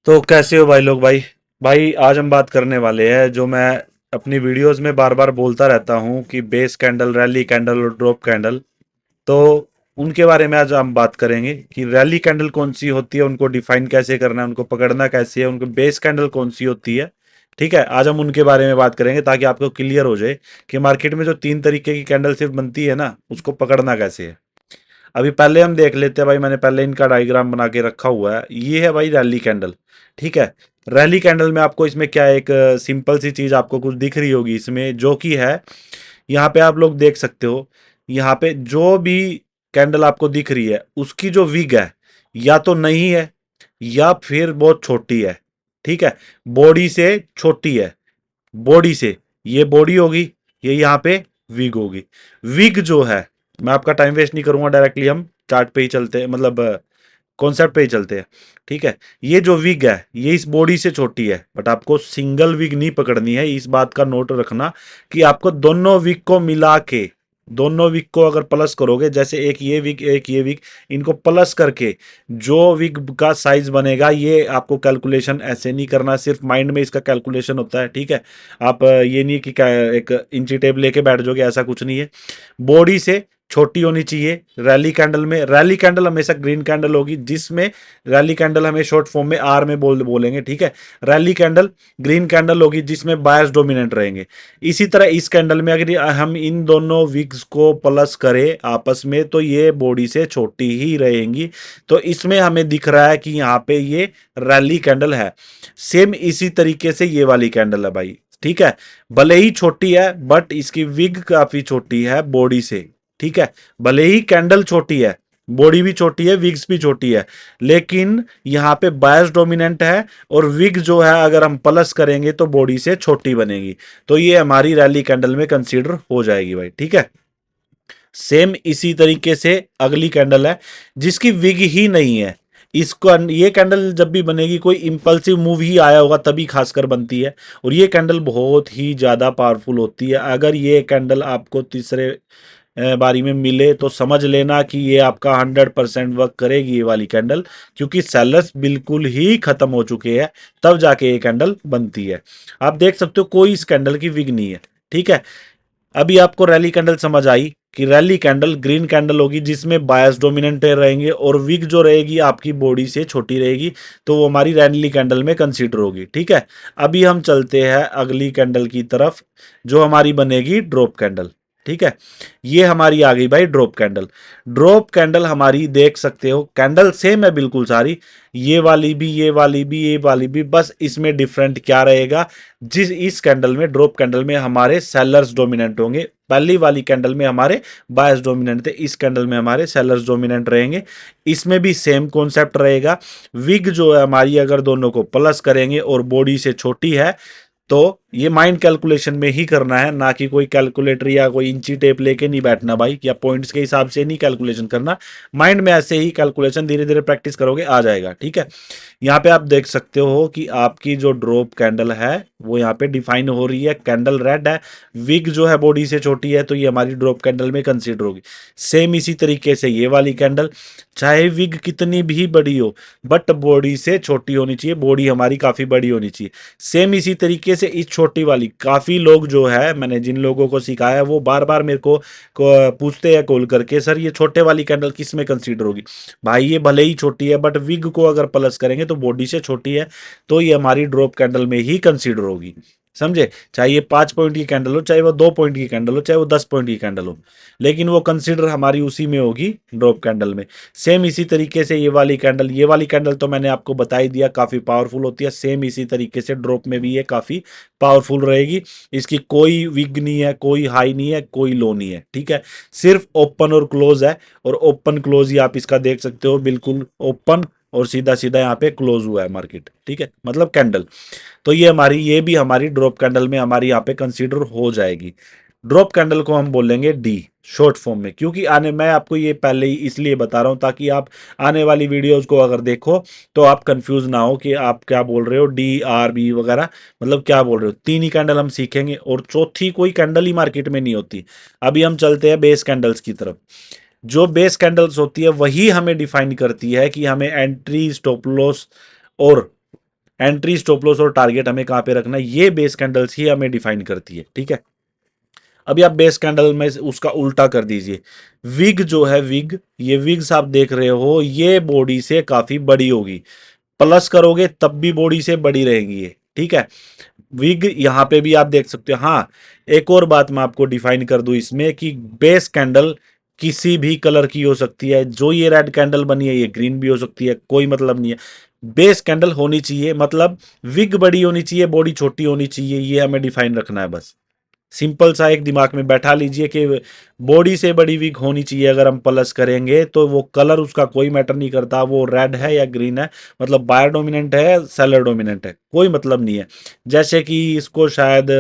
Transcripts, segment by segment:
तो कैसे हो भाई लोग। भाई भाई आज हम बात करने वाले हैं जो मैं अपनी वीडियोस में बार बार बोलता रहता हूँ कि बेस कैंडल, रैली कैंडल और ड्रॉप कैंडल। तो उनके बारे में आज हम बात करेंगे कि रैली कैंडल कौन सी होती है, उनको डिफाइन कैसे करना है, उनको पकड़ना कैसे है, उनको बेस कैंडल कौन सी होती है। ठीक है, आज हम उनके बारे में बात करेंगे ताकि आपको क्लियर हो जाए कि मार्केट में जो तीन तरीके की कैंडल सिर्फ बनती है ना, उसको पकड़ना कैसे है। अभी पहले हम देख लेते हैं भाई, मैंने पहले इनका डायग्राम बना के रखा हुआ है। ये है भाई रैली कैंडल। ठीक है, रैली कैंडल में आपको इसमें क्या है, एक सिंपल सी चीज आपको कुछ दिख रही होगी इसमें, जो कि है यहाँ पे आप लोग देख सकते हो। यहाँ पे जो भी कैंडल आपको दिख रही है उसकी जो विग है या तो नहीं है या फिर बहुत छोटी है। ठीक है, बॉडी से छोटी है। बॉडी से, ये बॉडी होगी, ये यहाँ पे विग होगी। विग जो है, मैं आपका टाइम वेस्ट नहीं करूंगा, डायरेक्टली हम चार्ट पे ही चलते हैं, मतलब कॉन्सेप्ट पे ही चलते हैं। ठीक है, ये जो विग है ये इस बॉडी से छोटी है, बट आपको सिंगल विग नहीं पकड़नी है। इस बात का नोट रखना कि आपको दोनों विग को मिला के, दोनों विग को अगर प्लस करोगे, जैसे एक ये विग एक ये विग, इनको प्लस करके जो विग का साइज बनेगा, ये आपको कैलकुलेशन ऐसे नहीं करना, सिर्फ माइंड में इसका कैलकुलेशन होता है। ठीक है, आप ये नहीं कि एक इंची टेप लेके बैठ जाओगे, ऐसा कुछ नहीं है। बॉडी से छोटी होनी चाहिए। रैली कैंडल में, रैली कैंडल हमेशा ग्रीन कैंडल होगी, जिसमें रैली कैंडल हमें शॉर्ट फॉर्म में आर में बोलेंगे। ठीक है, रैली कैंडल ग्रीन कैंडल होगी जिसमें बायर्स डोमिनेंट रहेंगे। इसी तरह इस कैंडल में अगर हम इन दोनों विग्स को प्लस करें आपस में, तो ये बॉडी से छोटी ही रहेंगी। तो इसमें हमें दिख रहा है कि यहाँ पे ये रैली कैंडल है। सेम इसी तरीके से ये वाली कैंडल है भाई। ठीक है, भले ही छोटी है बट इसकी विग काफी छोटी है बॉडी से। ठीक है, भले ही कैंडल छोटी है, बॉडी भी छोटी है, विग्स भी छोटी है, लेकिन यहाँ पे बायस डोमिनेंट है और विग जो है अगर हम प्लस करेंगे तो बॉडी से छोटी बनेगी। तो ये हमारी रैली कैंडल में कंसीडर हो जाएगी भाई। ठीक है, सेम इसी तरीके से अगली कैंडल है जिसकी विग ही नहीं है। इसको, ये कैंडल जब भी बनेगी कोई इंपल्सिव मूव ही आया होगा तभी खासकर बनती है, और ये कैंडल बहुत ही ज्यादा पावरफुल होती है। अगर ये कैंडल आपको तीसरे बारी में मिले तो समझ लेना कि ये आपका 100% वर्क करेगी ये वाली कैंडल, क्योंकि सेलर्स बिल्कुल ही खत्म हो चुके हैं तब जाके ये कैंडल बनती है। आप देख सकते हो कोई इस कैंडल की विग नहीं है। ठीक है, अभी आपको रैली कैंडल समझ आई कि रैली कैंडल ग्रीन कैंडल होगी जिसमें बायस डोमिनेंट रहेंगे और विग जो रहेगी आपकी बॉडी से छोटी रहेगी, तो वो हमारी रैली कैंडल में कंसीडर होगी। ठीक है, अभी हम चलते हैं अगली कैंडल की तरफ जो हमारी बनेगी ड्रॉप कैंडल। ठीक है, ये हमारी आ गई भाई ड्रॉप कैंडल। ड्रॉप कैंडल हमारी देख सकते हो कैंडल सेम है बिल्कुल सारी, ये वाली भी, ये वाली भी, ये वाली भी, बस इसमें डिफरेंट क्या रहेगा, जिस इस कैंडल में, ड्रॉप कैंडल में हमारे सेलर्स डोमिनेंट होंगे। पहली वाली कैंडल में हमारे बायस डोमिनेंट थे, इस कैंडल में हमारे सेलर्स डोमिनेंट रहेंगे। इसमें भी सेम कॉन्सेप्ट रहेगा। विग जो है हमारी, अगर दोनों को प्लस करेंगे और बॉडी से छोटी है, तो ये माइंड कैलकुलेशन में ही करना है, ना कि कोई कैलकुलेटर या कोई इंची टेप लेके नहीं बैठना भाई, या पॉइंट्स के हिसाब से नहीं कैलकुलेशन करना। माइंड में ऐसे ही कैलकुलेशन धीरे धीरे प्रैक्टिस करोगे आ जाएगा। ठीक है, यहाँ पे आप देख सकते हो कि आपकी जो ड्रॉप कैंडल है वो यहाँ पे डिफाइन हो रही है, कैंडल रेड है, विग जो है बॉडी से छोटी है, तो ये हमारी ड्रॉप कैंडल में कंसीडर होगी। सेम इसी तरीके से ये वाली कैंडल, चाहे विग कितनी भी बड़ी हो बट बॉडी से छोटी होनी चाहिए, बॉडी हमारी काफी बड़ी होनी चाहिए। सेम इसी तरीके से इस छोटी वाली, काफी लोग जो है, मैंने जिन लोगों को सिखाया वो बार बार मेरे को पूछते हैं कॉल करके, सर ये छोटे वाली कैंडल किस में कंसीडर होगी। भाई ये भले ही छोटी है बट विग को अगर प्लस करेंगे तो बॉडी से छोटी है, तो ये हमारी ड्रॉप कैंडल में ही कंसीडर होगी। समझे, चाहे ये 5 पॉइंट की कैंडल हो, चाहे वो 2 पॉइंट की कैंडल हो, चाहे वो 10 पॉइंट की कैंडल हो, लेकिन वो कंसीडर हमारी उसी में होगी, ड्रॉप कैंडल में। सेम इसी तरीके से ये वाली कैंडल, ये वाली कैंडल तो मैंने आपको बता ही दिया काफी पावरफुल होती है। सेम इसी तरीके से ड्रॉप में भी ये काफी पावरफुल रहेगी। इसकी कोई विग नहीं है, कोई हाई नहीं है, कोई लो नहीं है। ठीक है, सिर्फ ओपन और क्लोज है, और ओपन क्लोज ही आप इसका देख सकते हो, बिल्कुल ओपन और सीधा सीधा यहाँ पे क्लोज हुआ है मार्केट। ठीक है, मतलब कैंडल। तो ये हमारी, ये भी हमारी ड्रॉप कैंडल में हमारी यहाँ पे कंसीडर हो जाएगी। ड्रॉप कैंडल को हम बोलेंगे डी शॉर्ट फॉर्म में, क्योंकि आने, मैं आपको ये पहले ही इसलिए बता रहा हूं ताकि आप आने वाली वीडियोस को अगर देखो तो आप कंफ्यूज ना हो कि आप क्या बोल रहे हो, डी आर बी वगैरह, मतलब क्या बोल रहे हो। तीन ही कैंडल हम सीखेंगे और चौथी कोई कैंडल ही मार्केट में नहीं होती। अभी हम चलते हैं बेस कैंडल्स की तरफ। जो बेस कैंडल्स होती है वही हमें डिफाइन करती है कि हमें एंट्री, स्टॉप लॉस और एंट्री, स्टॉप लॉस और टारगेट हमें कहाँ पे रखना है, ये बेस कैंडल्स ही हमें डिफाइन करती है। ठीक है, अभी आप बेस कैंडल में उसका उल्टा कर दीजिए। विग जो है, विग, ये विग्स आप देख रहे हो, ये बॉडी से काफी बड़ी होगी, प्लस करोगे तब भी बॉडी से बड़ी रहेगी ये। ठीक है, विग यहाँ पे भी आप देख सकते हो। हाँ, एक और बात मैं आपको डिफाइन कर दूं इसमें कि बेस कैंडल किसी भी कलर की हो सकती है। जो ये रेड कैंडल बनी है ये ग्रीन भी हो सकती है, कोई मतलब नहीं है। बेस कैंडल होनी चाहिए, मतलब विग बड़ी होनी चाहिए, बॉडी छोटी होनी चाहिए, ये हमें डिफाइन रखना है बस। सिंपल सा एक दिमाग में बैठा लीजिए कि बॉडी से बड़ी विग होनी चाहिए। अगर हम प्लस करेंगे तो वो कलर उसका कोई मैटर नहीं करता, वो रेड है या ग्रीन है, मतलब बायर डोमिनेंट है सेलर डोमिनेंट है, कोई मतलब नहीं है। जैसे कि इसको शायद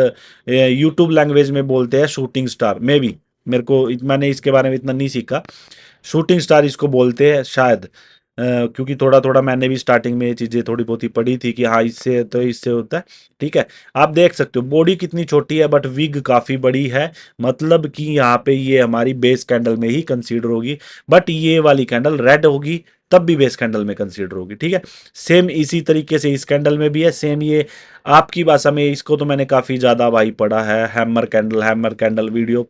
यूट्यूब लैंग्वेज में बोलते हैं शूटिंग स्टार, मे भी, मेरे को मैंने इसके बारे में इतना नहीं सीखा। शूटिंग स्टार इसको बोलते हैं शायद, क्योंकि थोड़ा थोड़ा मैंने भी स्टार्टिंग में ये चीज़ें थोड़ी बहुत ही पढ़ी थी कि हाँ इससे तो इससे होता है। ठीक है, आप देख सकते हो बॉडी कितनी छोटी है बट विग काफ़ी बड़ी है, मतलब कि यहाँ पे ये हमारी बेस कैंडल में ही कंसीडर होगी। बट ये वाली कैंडल रेड होगी तब भी बेस कैंडल में कंसीडर होगी। ठीक है, सेम इसी तरीके से इस कैंडल में भी है, सेम ये आपकी भाषा में, इसको तो मैंने काफ़ी ज़्यादा भाई पढ़ा है, हैमर कैंडल वीडियो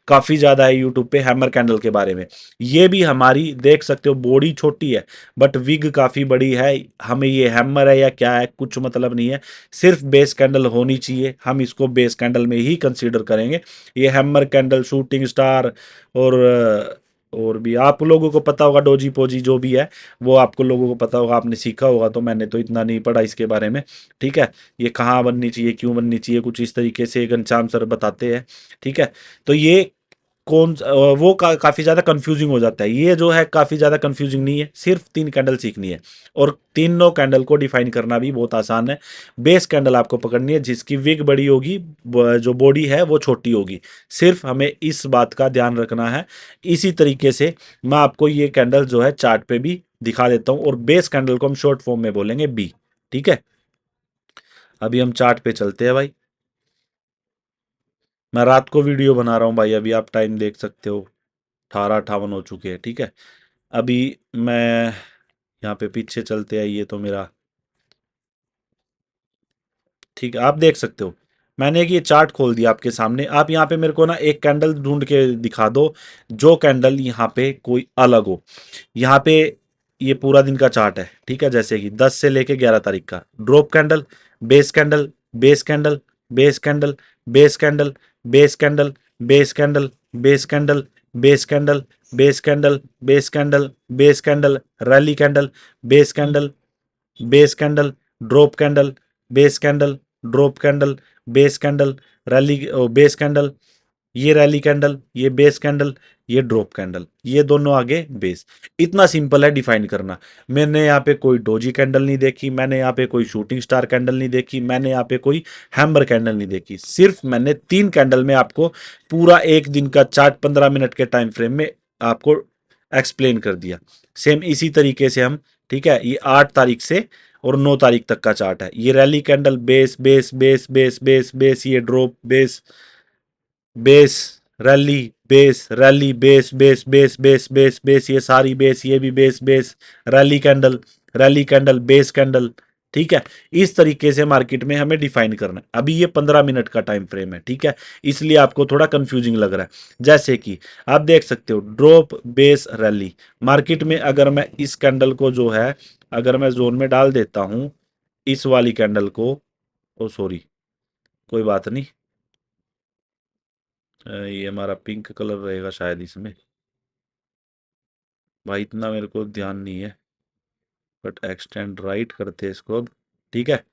काफ़ी ज़्यादा है यूट्यूब पे हैमर कैंडल के बारे में। ये भी हमारी देख सकते हो बॉडी छोटी है बट विग काफ़ी बड़ी है। हमें ये हैमर है या क्या है कुछ मतलब नहीं है, सिर्फ बेस कैंडल होनी चाहिए, हम इसको बेस कैंडल में ही कंसीडर करेंगे। ये हैमर कैंडल, शूटिंग स्टार और भी आप लोगों को पता होगा, डोजी पोजी जो भी है वो आपको लोगों को पता होगा, आपने सीखा होगा, तो मैंने तो इतना नहीं पढ़ा इसके बारे में। ठीक है, ये कहाँ बननी चाहिए, क्यों बननी चाहिए, कुछ इस तरीके से घनश्याम सर बताते हैं। ठीक है, तो ये वो काफी ज्यादा कंफ्यूजिंग हो जाता है। ये जो है काफी ज्यादा कंफ्यूजिंग नहीं है, सिर्फ 3 कैंडल सीखनी है और तीनों कैंडल को डिफाइन करना भी बहुत आसान है। बेस कैंडल आपको पकड़नी है जिसकी विग बड़ी होगी, जो बॉडी है वो छोटी होगी, सिर्फ हमें इस बात का ध्यान रखना है। इसी तरीके से मैं आपको ये कैंडल जो है चार्ट पे भी दिखा देता हूं, और बेस कैंडल को हम शॉर्ट फॉर्म में बोलेंगे बी। ठीक है, अभी हम चार्ट पे चलते हैं भाई। मैं रात को वीडियो बना रहा हूँ भाई, अभी आप टाइम देख सकते हो 18:58 हो चुके हैं। ठीक है, अभी मैं यहाँ पे पीछे चलते हैं, ये तो मेरा, ठीक है, आप देख सकते हो मैंने एक ये चार्ट खोल दिया आपके सामने। आप यहाँ पे मेरे को ना एक कैंडल ढूंढ के दिखा दो, जो कैंडल यहाँ पे कोई अलग हो। यहाँ पे ये पूरा दिन का चार्ट है, ठीक है, जैसे कि 10 से लेके 11 तारीख का drop candle, base candle, base candle, base candle, base candle, base candle, base candle, base candle, base candle, base candle, base candle, base candle, rally candle, base candle, base candle, drop candle, base candle, drop candle, base candle, rally, base candle, ये rally candle, ये base candle, ये drop candle, ये दोनों आगे base. इतना simple है define करना। मैंने यहाँ पे कोई डोजी कैंडल नहीं देखी, मैंने यहाँ पे कोई शूटिंग स्टार कैंडल नहीं देखी, मैंने यहाँ पे कोई हैमर कैंडल नहीं देखी, सिर्फ मैंने 3 कैंडल में आपको पूरा एक दिन का चार्ट 15 मिनट के टाइम फ्रेम में आपको एक्सप्लेन कर दिया। सेम इसी तरीके से हम, ठीक है, ये 8 तारीख से और 9 तारीख तक का चार्ट है। ये rally candle, base base base base base base, ये drop, base base, rally, base, rally, base base base base base base, ये सारी बेस, ये भी base base, rally candle, rally candle, base candle. ठीक है, इस तरीके से मार्केट में हमें डिफाइन करना है। अभी ये 15 मिनट का टाइम फ्रेम है, ठीक है, इसलिए आपको थोड़ा कंफ्यूजिंग लग रहा है। जैसे कि आप देख सकते हो ड्रॉप, बेस, रैली। मार्केट में अगर मैं इस कैंडल को जो है, अगर मैं जोन में डाल देता हूं इस वाली कैंडल को, ओ सॉरी, कोई बात नहीं, ये हमारा पिंक कलर रहेगा शायद इसमें, भाई इतना मेरे को ध्यान नहीं है, बट एक्सटेंड राइट करते हैं इसको अब। ठीक है,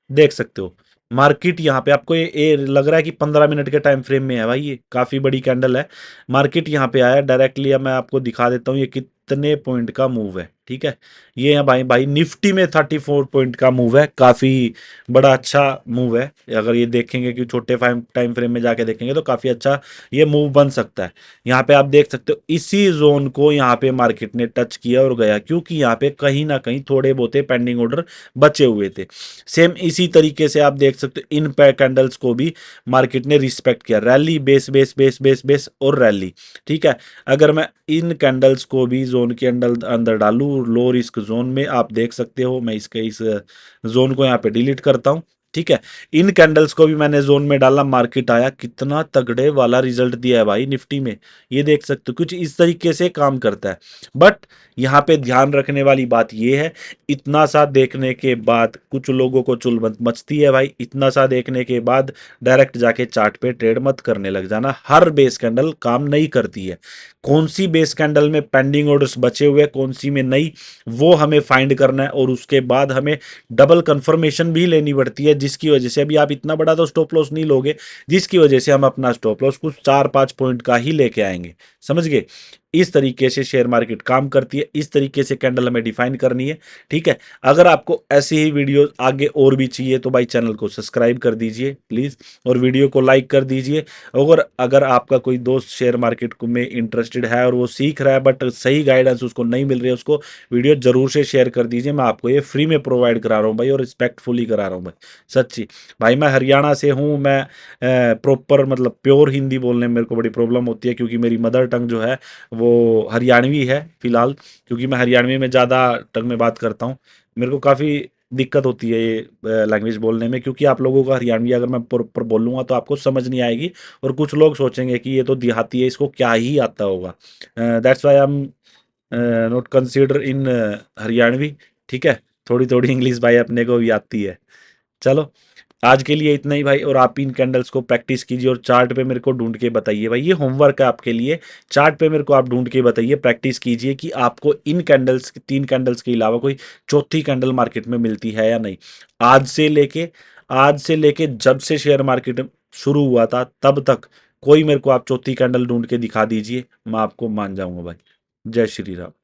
देख सकते हो मार्केट यहाँ पे आपको ये लग रहा है कि 15 मिनट के टाइम फ्रेम में है भाई, ये काफी बड़ी कैंडल है। मार्केट यहाँ पे आया डायरेक्टली, अब मैं आपको दिखा देता हूँ ये कितने पॉइंट का मूव है। ठीक है, ये है भाई, निफ्टी में 34 पॉइंट का मूव है, काफी बड़ा अच्छा मूव है। अगर ये देखेंगे कि छोटे टाइम फ्रेम में जाके देखेंगे तो काफी अच्छा ये मूव बन सकता है। यहाँ पे आप देख सकते हो इसी जोन को यहाँ पे मार्केट ने टच किया और गया, क्योंकि यहाँ पे कहीं ना कहीं थोड़े बहुत पेंडिंग ऑर्डर बचे हुए थे। सेम इसी तरीके से आप देख सकते हो इन कैंडल्स को भी मार्केट ने रिस्पेक्ट किया, rally, base base base base base और रैली। ठीक है, अगर मैं इन कैंडल्स को भी जोन के अंदर अंदर डालूं लो रिस्क जोन में आप देख सकते हो। मैं इसके इस जोन को यहाँ पे डिलीट करता हूँ। ठीक है, इन कैंडल्स को भी मैंने जोन में डाला, मार्केट आया, कितना तगड़े वाला रिजल्ट दिया है भाई निफ्टी में, ये देख सकते हो। कुछ इस तरीके से काम करता है। बट यहाँ पे ध्यान रखने वाली बात ये है, इतना सा देखने के बाद कुछ लोगों को चुल मचती है भाई। इतना सा देखने के बाद डायरेक्ट जाके चार्ट पे ट्रेड मत करने लग जाना। हर बेस कैंडल काम नहीं करती है। कौन सी बेस कैंडल में पेंडिंग ऑर्डर्स बचे हुए, कौन सी में नहीं, वो हमें फाइंड करना है। और उसके बाद हमें डबल कंफर्मेशन भी लेनी पड़ती है, जिसकी वजह से अभी आप इतना बड़ा तो स्टॉप लॉस नहीं लोगे, जिसकी वजह से हम अपना स्टॉप लॉस कुछ 4-5 पॉइंट का ही लेके आएंगे। समझ गए? इस तरीके से शेयर मार्केट काम करती है, इस तरीके से कैंडल हमें डिफाइन करनी है। ठीक है, अगर आपको ऐसी ही वीडियो आगे और भी चाहिए तो भाई चैनल को सब्सक्राइब कर दीजिए प्लीज़, और वीडियो को लाइक कर दीजिए। और अगर आपका कोई दोस्त शेयर मार्केट में इंटरेस्टेड है और वो सीख रहा है बट सही गाइडेंस उसको नहीं मिल रही है, उसको वीडियो जरूर से शेयर कर दीजिए। मैं आपको ये फ्री में प्रोवाइड करा रहा हूँ भाई, और रिस्पेक्टफुली करा रहा हूँ भाई, सच्ची। भाई मैं हरियाणा से हूँ, मैं प्रॉपर मतलब प्योर हिंदी बोलने में मेरे को बड़ी प्रॉब्लम होती है, क्योंकि मेरी मदर टंग जो है वो हरियाणवी है फिलहाल। क्योंकि मैं हरियाणवी में ज़्यादा टंग में बात करता हूँ, मेरे को काफ़ी दिक्कत होती है ये लैंग्वेज बोलने में, क्योंकि आप लोगों का हरियाणवी अगर मैं प्रॉपर बोलूँगा तो आपको समझ नहीं आएगी, और कुछ लोग सोचेंगे कि ये तो देहाती है, इसको क्या ही आता होगा। That's why I am not consider in Haryanvi. ठीक है, थोड़ी थोड़ी इंग्लिश भाई अपने को भी आती है। चलो, आज के लिए इतना ही भाई, और आप इन कैंडल्स को प्रैक्टिस कीजिए और चार्ट पे मेरे को ढूंढ के बताइए भाई, ये होमवर्क है आपके लिए। चार्ट पे मेरे को आप ढूंढ के बताइए, प्रैक्टिस कीजिए कि आपको इन कैंडल्स, 3 कैंडल्स के अलावा कोई चौथी कैंडल मार्केट में मिलती है या नहीं। आज से लेके आज से लेके जब से शेयर मार्केट शुरू हुआ था तब तक कोई मेरे को आप चौथी कैंडल ढूंढ के दिखा दीजिए, मैं आपको मान जाऊंगा भाई। जय श्री राम।